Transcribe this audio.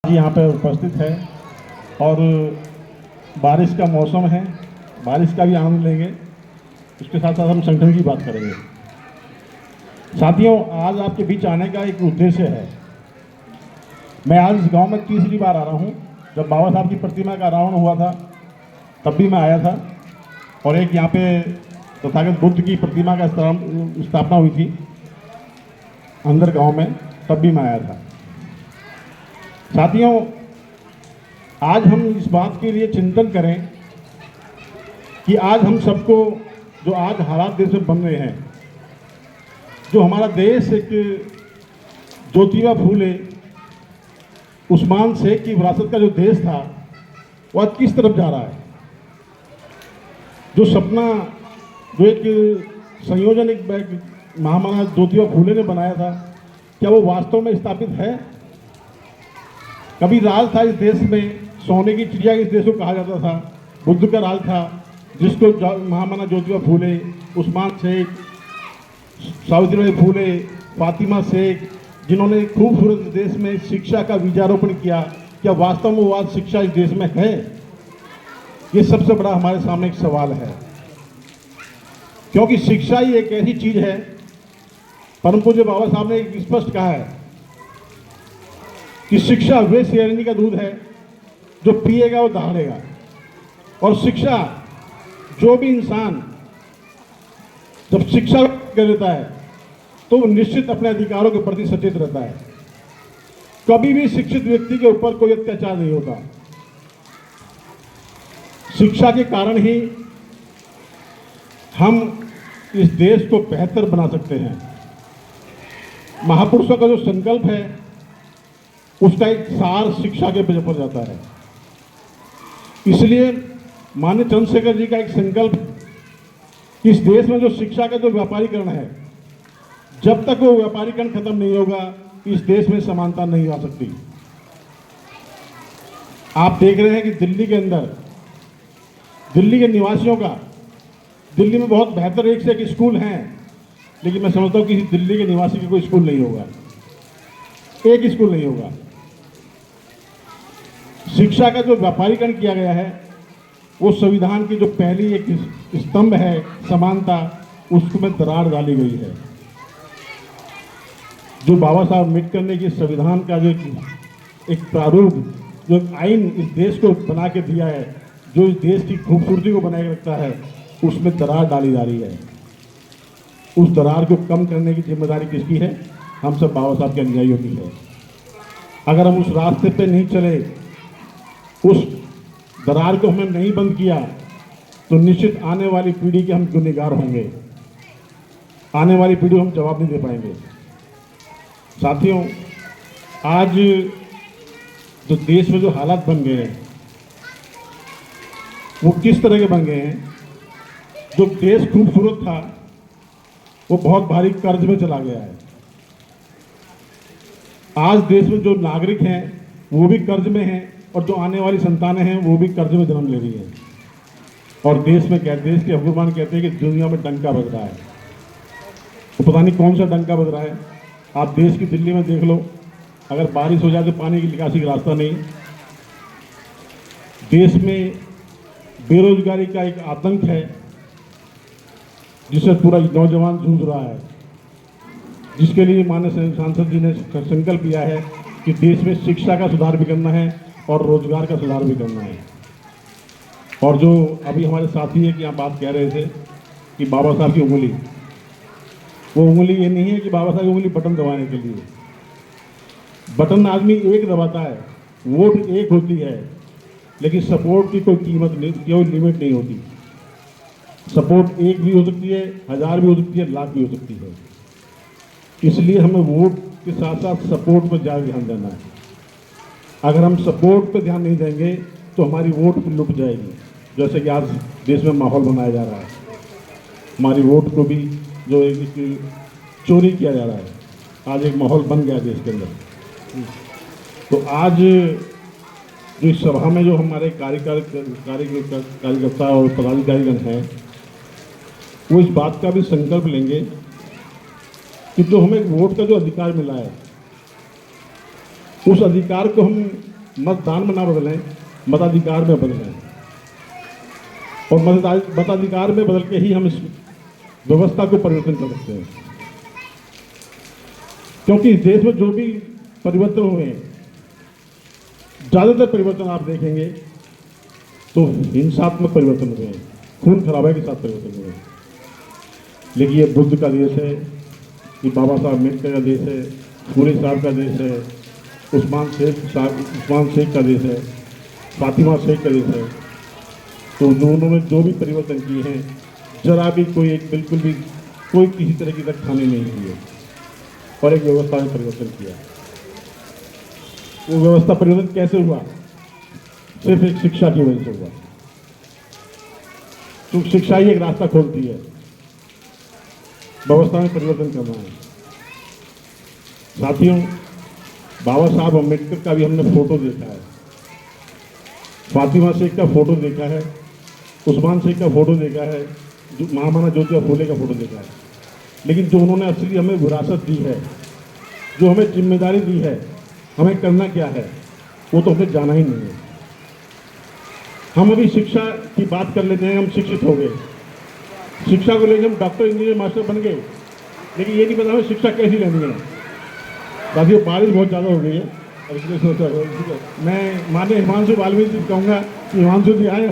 यहाँ पर उपस्थित है और बारिश का मौसम है, बारिश का भी आनंद लेंगे। उसके साथ साथ हम संगठन की बात करेंगे। साथियों, आज आपके बीच आने का एक उद्देश्य है। मैं आज इस गांव में तीसरी बार आ रहा हूँ। जब बाबा साहब की प्रतिमा का अनावरण हुआ था तब भी मैं आया था, और एक यहाँ पे तथागत बुद्ध की प्रतिमा का स्थापना हुई थी अंदर गांव में, तब भी मैं आया था। साथियों, आज हम इस बात के लिए चिंतन करें कि आज हम सबको जो आज हालात देश में बन रहे हैं, जो हमारा देश एक ज्योतिबा फूले, उस्मान शेख की विरासत का जो देश था, वो आज किस तरफ जा रहा है। जो सपना, जो एक संयोजन एक महामना ज्योतिबा फूले ने बनाया था, क्या वो वास्तव में स्थापित है? कभी राज था इस देश में, सोने की चिड़िया इस देश को कहा जाता था, बुद्ध का राज था, जिसको महामना ज्योतिबा फूले, उस्मान शेख, सावित्रीबाई फूले, फातिमा शेख, जिन्होंने खूबसूरत देश में शिक्षा का बीजारोपण किया, क्या वास्तव में वो आज शिक्षा इस देश में है? ये सबसे बड़ा हमारे सामने एक सवाल है, क्योंकि शिक्षा ही एक ऐसी चीज है, परम पूज्य बाबा साहब ने एक स्पष्ट कहा है कि शिक्षा वे शेरनी का दूध है जो पिएगा वो दहाड़ेगा। और शिक्षा, जो भी इंसान जब शिक्षा कर लेता है तो वो निश्चित अपने अधिकारों के प्रति सचेत रहता है। कभी भी शिक्षित व्यक्ति के ऊपर कोई अत्याचार नहीं होता। शिक्षा के कारण ही हम इस देश को बेहतर बना सकते हैं। महापुरुषों का जो संकल्प है, उसका एक सार शिक्षा के पर जाता है। इसलिए माननीय चंद्रशेखर जी का एक संकल्प, इस देश में जो शिक्षा का जो व्यापारीकरण है, जब तक वो व्यापारीकरण खत्म नहीं होगा, इस देश में समानता नहीं आ सकती। आप देख रहे हैं कि दिल्ली के अंदर, दिल्ली के निवासियों का, दिल्ली में बहुत बेहतर एक से एक स्कूल हैं, लेकिन मैं समझता हूं कि दिल्ली के निवासी का कोई स्कूल नहीं होगा, एक स्कूल नहीं होगा। शिक्षा का जो व्यापारीकरण किया गया है, वो संविधान की जो पहली एक स्तंभ है समानता, उसमें दरार डाली गई है। जो बाबा साहब अम्बेडकर की संविधान का जो एक प्रारूप, जो एक आइन इस देश को बना के दिया है, जो इस देश की खूबसूरती को बनाए रखता है, उसमें दरार डाली जा रही है। उस दरार को कम करने की जिम्मेदारी किसकी है? हम सब बाबा साहब के अनुयायियों की है। अगर हम उस रास्ते पे नहीं चले, उस दरार को हमने नहीं बंद किया, तो निश्चित आने वाली पीढ़ी के हम गुनहगार होंगे। आने वाली पीढ़ी को हम जवाब नहीं दे पाएंगे। साथियों, आज जो देश में जो हालात बन गए हैं, वो किस तरह के बन गए हैं? जो देश खूबसूरत था, वो बहुत भारी कर्ज में चला गया है। आज देश में जो नागरिक हैं वो भी कर्ज में हैं, और जो आने वाली संतानें हैं वो भी कर्ज में जन्म ले रही हैं। और देश के हुक्मरान कहते हैं कि दुनिया में डंका बज रहा है। तो पता नहीं कौन सा डंका बज रहा है। आप देश की दिल्ली में देख लो, अगर बारिश हो जाए तो पानी की निकासी का रास्ता नहीं। देश में बेरोजगारी का एक आतंक है, जिससे पूरा नौजवान जूझ रहा है, जिसके लिए माननीय सांसद जी ने संकल्प लिया है कि देश में शिक्षा का सुधार भी करना है और रोजगार का सुधार भी करना है। और जो अभी हमारे साथी है कि यहाँ बात कह रहे थे कि बाबा साहब की उंगली, वो उंगली ये नहीं है कि बाबा साहब की उंगली बटन दबाने के लिए। बटन आदमी एक दबाता है, वोट एक होती है, लेकिन सपोर्ट की कोई कीमत नहीं, कोई लिमिट नहीं होती। सपोर्ट एक भी हो सकती है, 1000 भी हो सकती है, लाख भी हो सकती है। इसलिए हमें वोट के साथ साथ सपोर्ट पर ज़्यादा ध्यान देना है। अगर हम सपोर्ट पर ध्यान नहीं देंगे तो हमारी वोट लुट जाएगी। जैसे कि आज देश में माहौल बनाया जा रहा है, हमारी वोट को भी जो एक चोरी किया जा रहा है, आज एक माहौल बन गया देश के अंदर। तो आज जो इस सभा में जो हमारे कार्यकर्ता और पदाधिकारीगण हैं, वो इस बात का भी संकल्प लेंगे कि जो हमें वोट का जो अधिकार मिला है, उस अधिकार को हम मतदान में ना बदलें, मताधिकार में बदलें। और मताधिकार में बदल के ही हम इस व्यवस्था को परिवर्तन कर सकते हैं। क्योंकि इस देश में जो भी परिवर्तन हुए हैं, ज़्यादातर परिवर्तन आप देखेंगे तो हिंसात्मक परिवर्तन हुए हैं, खून खराबे के साथ परिवर्तन हुए हैं। लेकिन ये बुद्ध का देश है, ये बाबा साहब अम्बेडकर का देश है, फूले साहब का देश है, उस्मान शेख का देश है, फातिमा शेख का देश है। तो उन्होंने जो भी परिवर्तन किए हैं, जरा भी बिल्कुल भी कोई किसी तरह की रखखानी नहीं की है और एक व्यवस्था में परिवर्तन किया। वो व्यवस्था परिवर्तन कैसे हुआ? सिर्फ एक शिक्षा की वजह से हुआ। तो शिक्षा ही एक रास्ता खोलती है व्यवस्था में परिवर्तन करना है। साथियों, बाबा साहब अम्बेडकर का भी हमने फोटो देखा है, फातिमा शेख का फोटो देखा है, उस्मान शेख का फोटो देखा है, जो महामना ज्योतिबा फूले का फोटो देखा है। लेकिन जो उन्होंने असली हमें विरासत दी है, जो हमें जिम्मेदारी दी है, हमें करना क्या है, वो तो हमें जाना ही नहीं है। हम अभी शिक्षा की बात कर लेते हैं, हम शिक्षित हो गए, शिक्षा को लेकर हम डॉक्टर, इंजीनियर, मास्टर बन गए, लेकिन ये नहीं पता हमें शिक्षा कैसी लेनी है। साथियों, बारिश बहुत ज़्यादा हो गई है और इसलिए सोचा मैं माननीय हिमांशु वाल्मीकि जी कहूँगा कि हिमांशु जी आए